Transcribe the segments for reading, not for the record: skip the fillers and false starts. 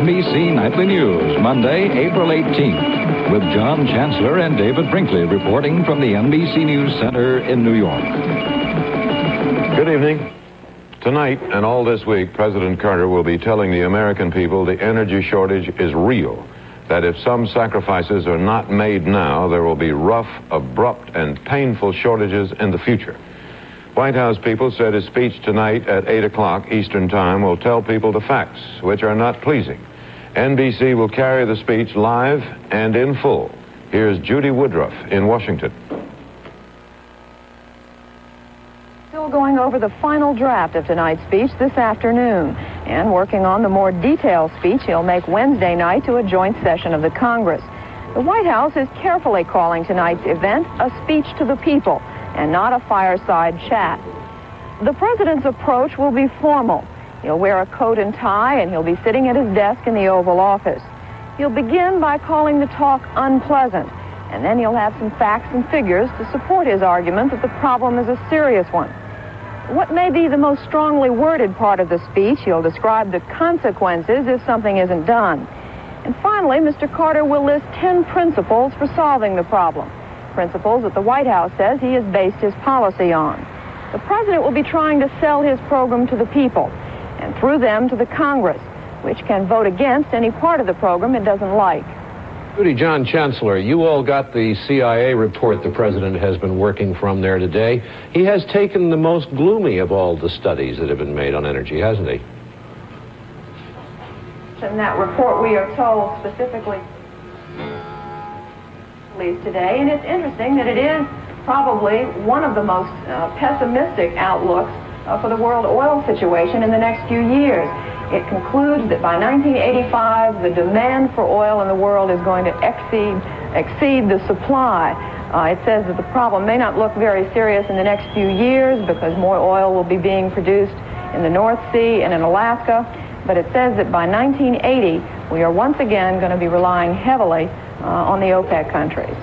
NBC Nightly News, Monday, April 18th, with John Chancellor and David Brinkley reporting from the NBC News Center in New York. Good evening. Tonight and all this week, President Carter will be telling the American people the energy shortage is real, that if some sacrifices are not made now, there will be rough, abrupt, and painful shortages in the future. White House people said his speech tonight at 8 o'clock Eastern Time will tell people the facts, which are not pleasing. NBC will carry the speech live and in full. Here's Judy Woodruff in Washington. Still going over the final draft of tonight's speech this afternoon and working on the more detailed speech he'll make Wednesday night to a joint session of the Congress. The White House is carefully calling tonight's event a speech to the people and not a fireside chat. The president's approach will be formal. He'll wear a coat and tie, and he'll be sitting at his desk in the Oval Office. He'll begin by calling the talk unpleasant, and then he'll have some facts and figures to support his argument that the problem is a serious one. What may be the most strongly worded part of the speech, he'll describe the consequences if something isn't done. And finally, Mr. Carter will list 10 principles for solving the problem. Principles that the White House says he has based his policy on. The president will be trying to sell his program to the people, and through them to the Congress, which can vote against any part of the program it doesn't like. Judy, John Chancellor, you all got the CIA report the president has been working from there today. He has taken the most gloomy of all the studies that have been made on energy, hasn't he? In that report, we are told specifically today, and it's interesting that it is probably one of the most pessimistic outlooks for the world oil situation in the next few years. It concludes that by 1985, the demand for oil in the world is going to exceed the supply. It says that the problem may not look very serious in the next few years because more oil will be being produced in the North Sea and in Alaska, but it says that by 1980, we are once again going to be relying heavily on the OPEC countries.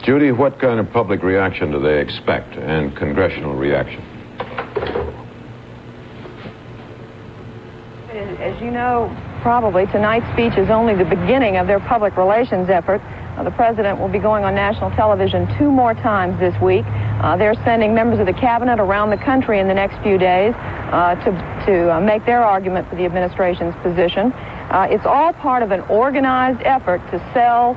Judy, what kind of public reaction do they expect, and congressional reaction? As you know, probably tonight's speech is only the beginning of their public relations effort. The president will be going on national television 2 more times this week. They're sending members of the cabinet around the country in the next few days to make their argument for the administration's position. It's all part of an organized effort to sell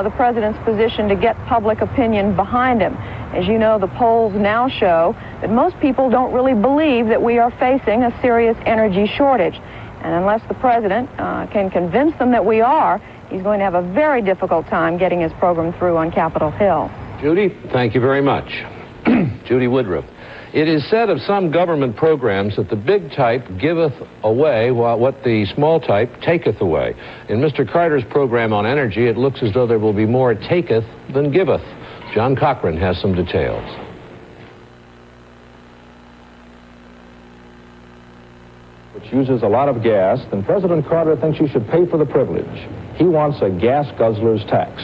the president's position, to get public opinion behind him. As you know, the polls now show that most people don't really believe that we are facing a serious energy shortage. And unless the president can convince them that we are, he's going to have a very difficult time getting his program through on Capitol Hill. Judy, thank you very much. Judy Woodruff. It is said of some government programs that the big type giveth away while what the small type taketh away. In Mr. Carter's program on energy, it looks as though there will be more taketh than giveth. John Cochran has some details. Which uses a lot of gas, then President Carter thinks you should pay for the privilege. He wants a gas guzzler's tax.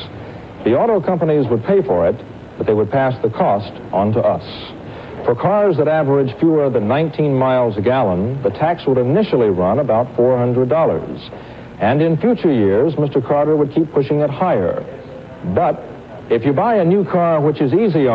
The auto companies would pay for it, but they would pass the cost on to us. For cars that average fewer than 19 miles a gallon, the tax would initially run about $400. And in future years, Mr. Carter would keep pushing it higher. But if you buy a new car which is easy on